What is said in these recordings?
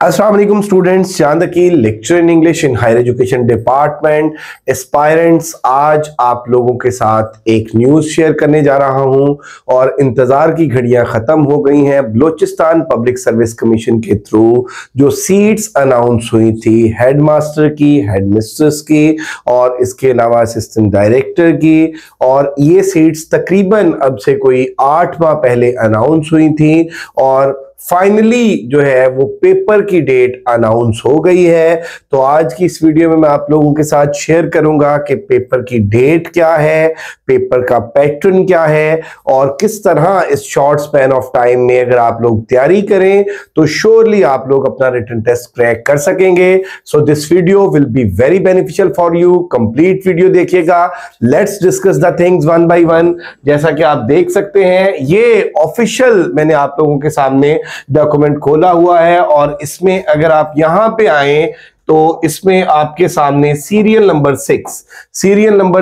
अस्सलाम वालेकुम स्टूडेंट्स, चांद की lecture in English in higher education department aspirants. आज आप लोगों के साथ एक न्यूज़ शेयर करने जा रहा हूं और इंतज़ार की घड़ियां ख़त्म हो गई हैं। बलूचिस्तान पब्लिक सर्विस कमीशन के थ्रू जो सीट्स अनाउंस हुई थी हेडमास्टर की, हेडमिस्ट्रेस की और इसके अलावा असिस्टेंट डायरेक्टर की, और ये सीट्स तकरीबन अब से कोई 8 माह पहले अनाउंस हुई थी और फाइनली जो है वो पेपर की डेट अनाउंस हो गई है। तो आज की इस वीडियो में मैं आप लोगों के साथ शेयर करूंगा कि पेपर की डेट क्या है, पेपर का पैटर्न क्या है और किस तरह इस शॉर्ट स्पैन ऑफ टाइम में अगर आप लोग तैयारी करें तो श्योरली आप लोग अपना रिटन टेस्ट क्रैक कर सकेंगे। So this video will be very beneficial for you. Complete video देखिएगा। Let's discuss the things one by one. जैसा कि आप देख सकते हैं ये ऑफिशियल मैंने आप लोगों के सामने डॉक्यूमेंट खोला हुआ है और इसमें अगर आप यहां पे आए तो इसमें आपके सामने सीरियल नंबर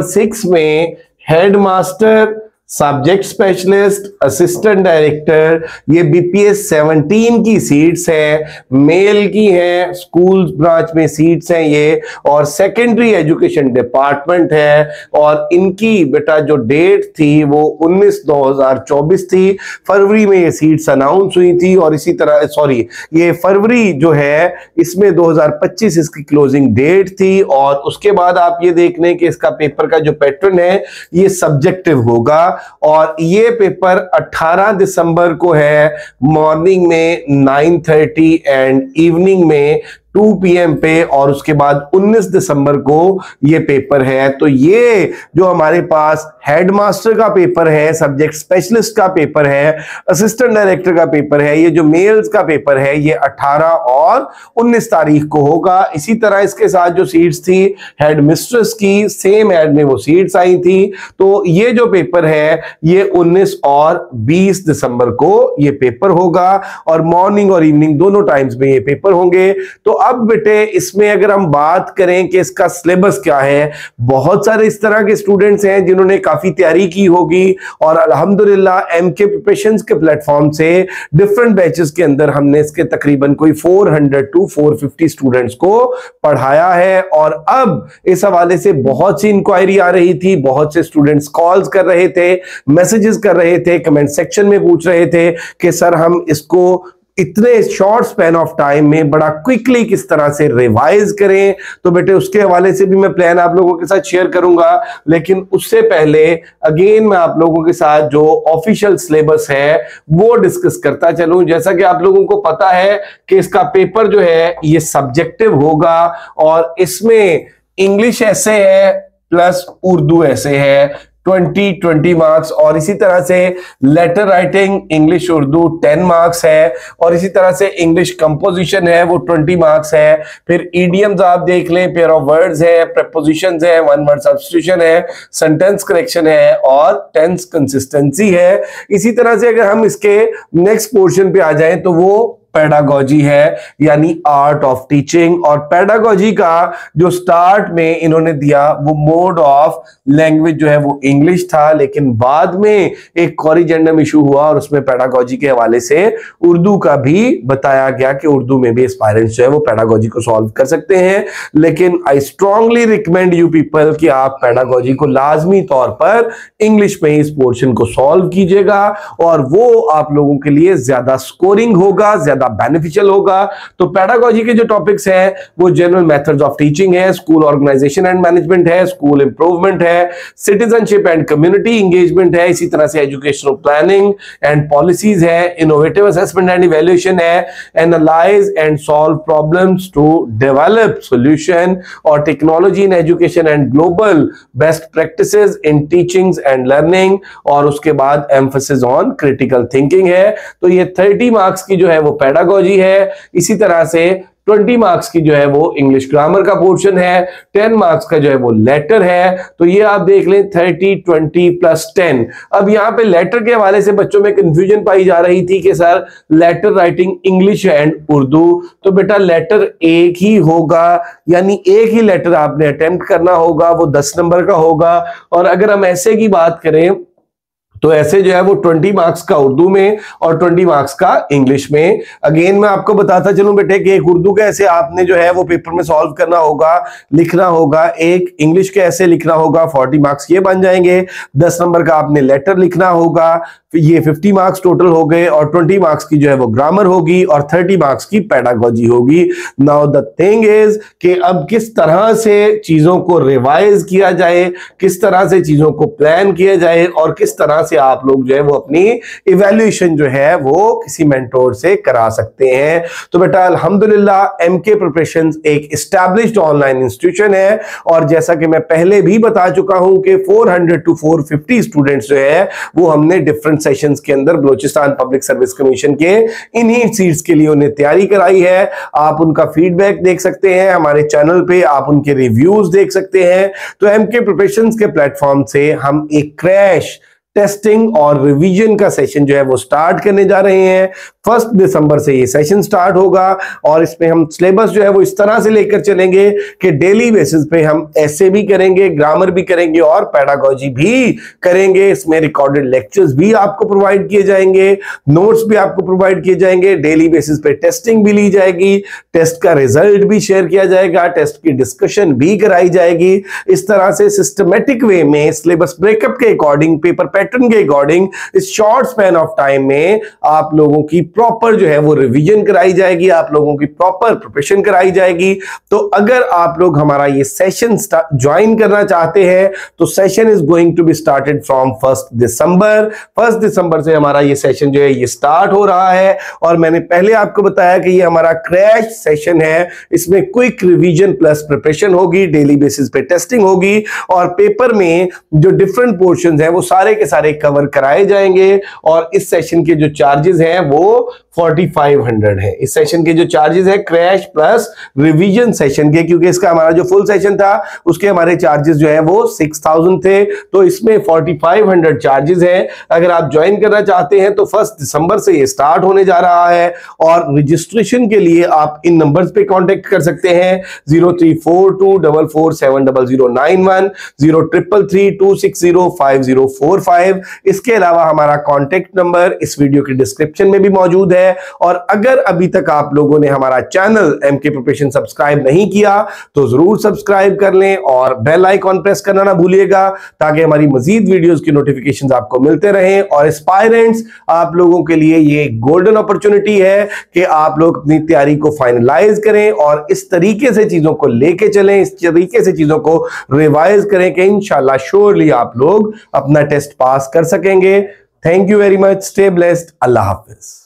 6 में headmaster, subject specialist, assistant director, ये बीपीएस 17 की सीट्स हैं, मेल की हैं, स्कूल ब्रांच में सीट्स हैं ये, और सेकेंडरी एजुकेशन डिपार्टमेंट है। और इनकी बेटा जो डेट थी वो 19/2024 थी। फरवरी में ये सीट्स अनाउंस हुई थी और इसी तरह ये फरवरी जो है इसमें 2025 इसकी क्लोजिंग डेट थी। और उसके बाद आप ये देख लें कि इसका पेपर का जो पैटर्न है ये सब्जेक्टिव होगा और ये पेपर 18 दिसंबर को है मॉर्निंग में 9:30 एंड इवनिंग में 2 PM पे, और उसके बाद 19 दिसंबर को ये पेपर है। तो ये जो हमारे पास हेडमास्टर का पेपर है, सब्जेक्ट स्पेशलिस्ट का पेपर है, असिस्टेंट डायरेक्टर का पेपर है, ये जो मेल्स का पेपर है ये 18 और 19 तारीख को होगा। इसी तरह इसके साथ जो सीट्स थी हेडमिस्ट्रेस की, सेम हेड में वो सीट्स आई थी। तो ये जो पेपर है ये 19 और 20 दिसंबर को ये पेपर होगा और मॉर्निंग और इवनिंग दोनों टाइम्स में ये पेपर होंगे। तो अब बेटे इसमें अगर हम बात करें कि इसका सिलेबस क्या है, बहुत सारे इस तरह के स्टूडेंट्स हैं जिन्होंने काफी तैयारी की होगी और अल्हम्दुलिल्लाह एमके प्रिपरेशंस के प्लेटफॉर्म से डिफरेंट बैचेस के अंदर हमने इसके तकरीबन कोई 400 to 450 स्टूडेंट्स को पढ़ाया है। और अब इस हवाले से बहुत सी इंक्वायरी आ रही थी, बहुत से स्टूडेंट्स कॉल्स कर रहे थे, मैसेजेस कर रहे थे, कमेंट सेक्शन में पूछ रहे थे कि सर हम इसको इतने शॉर्ट स्पैन ऑफ टाइम में बड़ा क्विकली किस तरह से रिवाइज करें। तो बेटे उसके हवाले से भी मैं प्लान आप लोगों के साथ शेयर करूंगा, लेकिन उससे पहले अगेन मैं आप लोगों के साथ जो ऑफिशियल सिलेबस है वो डिस्कस करता चलूं। जैसा कि आप लोगों को पता है कि इसका पेपर जो है ये सब्जेक्टिव होगा और इसमें इंग्लिश ऐसे है प्लस उर्दू ऐसे है 20 मार्क्स, और इसी तरह से letter writing English Urdu 10 marks है, और इसी तरह से इंग्लिश कंपोजिशन है वो 20 मार्क्स है। फिर इडियम्स आप देख लें, पेयर ऑफ वर्ड्स है, प्रीपोजिशंस है, वन वर्ड सब्स्टिट्यूशन है, सेंटेंस करेक्शन है और टेंस कंसिस्टेंसी है। इसी तरह से अगर हम इसके नेक्स्ट पोर्शन पे आ जाएं तो वो पेडागोजी है, यानी आर्ट ऑफ टीचिंग। और पेडागोजी का जो स्टार्ट में इन्होंने दिया वो मोड ऑफ लैंग्वेज जो है वो इंग्लिश था, लेकिन बाद में एक कॉरिजेंडम इशू हुआ और उसमें पेडागोजी के हवाले से उर्दू का भी बताया गया कि उर्दू में भी एस्पायरेंट्स जो है वो पेडागोजी को सॉल्व कर सकते हैं। लेकिन I strongly recommend you people कि आप पेडागोजी को लाजमी तौर पर इंग्लिश में ही इस पोर्शन को सॉल्व कीजिएगा और वो आप लोगों के लिए ज्यादा स्कोरिंग होगा, ज्यादा बेनिफिशियल होगा। तो पेडागोजी के जो टॉपिक्स हैं वो जनरल मेथड्स ऑफ टीचिंग है, स्कूल ऑर्गेनाइजेशन एंड मैनेजमेंट है, स्कूल इंप्रूवमेंट है, सिटीजनशिप एंड कम्युनिटी एंगेजमेंट है, इसी तरह से एजुकेशनल प्लानिंग एंड पॉलिसीज है, इनोवेटिव असेसमेंट एंड इवैल्यूएशन है, analyse and solve problems to develop solution, और technology in education and global best practices in teaching and learning, और उसके बाद एम्फसिस ऑन क्रिटिकल थिंकिंग है। तो ये 30 मार्क्स की जो है वो पेडागोजी है। इसी तरह से 20 मार्क्स की जो है वो इंग्लिश ग्रामर का पोर्शन है, 10 मार्क्स का जो है वो लेटर है। तो ये आप देख लें 30, 20 प्लस 10। अब यहाँ पे लेटर के हवाले से बच्चों में कंफ्यूजन पाई जा रही थी कि sir letter writing English and Urdu, तो बेटा लेटर एक ही होगा, यानी एक ही लेटर आपने अटेम्प्ट करना होगा, वो 10 नंबर का होगा। और अगर हम ऐसे की बात करें तो ऐसे जो है वो 20 मार्क्स का उर्दू में और 20 मार्क्स का इंग्लिश में। अगेन मैं आपको बताता चलूं बेटे कि एक उर्दू कैसे आपने जो है वो पेपर में सॉल्व करना होगा, लिखना होगा, एक इंग्लिश कैसे लिखना होगा, 40 मार्क्स ये बन जाएंगे। 10 नंबर का आपने लेटर लिखना होगा, ये 50 मार्क्स टोटल हो गए और 20 मार्क्स की जो है वो ग्रामर होगी और 30 मार्क्स की पेडागोजी होगी। नाउ द थिंग इज कि अब किस तरह से चीजों को रिवाइज किया जाए, किस तरह से चीजों को प्लान किया जाए और किस तरह से आप लोग जो है वो अपनी इवैल्यूएशन जो है वो किसी मेंटोर से करा सकते हैं। तो बेटा अल्हम्दुलिल्लाह एमके प्रिपरेशंस एक एस्टैब्लिश्ड ऑनलाइन इंस्टीट्यूशन है और जैसा कि मैं पहले भी बता चुका हूं कि 400 to 450 स्टूडेंट्स जो है वो हमने डिफरेंट सेशंस के अंदर बलूचिस्तान पब्लिक सर्विस कमीशन के इन्हीं सीट्स के लिए उन्हें तैयारी कराई है। आप उनका फीडबैक देख सकते हैं हमारे चैनल पे, आप उनके रिव्यूज देख सकते हैं। तो एमके प्रिपरेशंस के प्लेटफॉर्म से हम एक क्रैश टेस्टिंग और रिवीजन का सेशन जो है वो स्टार्ट करने जा रहे हैं। 1 दिसंबर से ये सेशन स्टार्ट होगा और इसमें हम सिलेबस जो है वो इस तरह से लेकर चलेंगे कि डेली बेसिस पे हम ऐसे भी करेंगे, ग्रामर भी करेंगे और पेडागोजी भी करेंगे। इसमें रिकॉर्डेड लेक्चर्स भी आपको प्रोवाइड किए जाएंगे, नोट्स भी आपको प्रोवाइड किए जाएंगे, डेली बेसिस पे टेस्टिंग भी ली जाएगी, टेस्ट का रिजल्ट भी शेयर किया जाएगा, टेस्ट की डिस्कशन भी कराई जाएगी। इस तरह से सिस्टमेटिक वे में सिलेबस ब्रेकअप के अकॉर्डिंग, पेपर पैटर्न के अकॉर्डिंग इस शॉर्ट स्पैन ऑफ टाइम में आप लोगों की प्रॉपर जो है वो रिवीजन कराई जाएगी, आप लोगों की प्रॉपर प्रिपरेशन कराई जाएगी। तो अगर आप लोग हमारा ये सेशन ज्वाइन करना चाहते हैं तो session is going to be started from 1 December. 1 दिसंबर से हमारा ये सेशन जो है ये स्टार्ट हो रहा है और मैंने पहले आपको बताया कि ये हमारा क्रैश सेशन है। इसमें क्विक रिवीजन प्लस प्रिपरेशन होगी, डेली बेसिस पे टेस्टिंग होगी और पेपर में जो डिफरेंट पोर्शंस हैं वो सारे के सारे कवर कराए जाएंगे। और इस सेशन के जो चार्जेस हैं वो 4500 है। इस सेशन के जो चार्जेस है क्रैश प्लस रिवीजन सेशन के, क्योंकि इसका हमारा जो फुल सेशन था उसके हमारे चार्जेस जो है वो 6000 थे, तो इसमें 4500 चार्जेस है। अगर आप ज्वाइन करना चाहते हैं तो 1 दिसंबर से ये स्टार्ट होने जा रहा है और रजिस्ट्रेशन के लिए आप इन नंबर्स पे कांटेक्ट कर सकते हैं 0342447091, 0333260505। इसके अलावा हमारा कांटेक्ट नंबर इस वीडियो की डिस्क्रिप्शन में भी मौजूद है। और अगर अभी तक आप लोगों ने हमारा चैनल एमके प्रिपरेशन सब्सक्राइब नहीं किया तो जरूर सब्सक्राइब कर लें और बेल आइकॉन प्रेस करना ना भूलिएगा ताकि हमारी मजीद वीडियोस की नोटिफिकेशंस आपको मिलते रहें। और एस्पायरेंट्स, आप लोगों के लिए ये गोल्डन अपॉर्चुनिटी है कि आप लोग अपनी तैयारी को फाइनलाइज करें और इस तरीके से चीजों को लेके चलें, इस तरीके से चीजों को रिवाइज करें कि इंशाल्लाह श्योरली आप लोग अपना टेस्ट पास कर सकेंगे। Thank you very much, stay blessed, Allah Hafiz.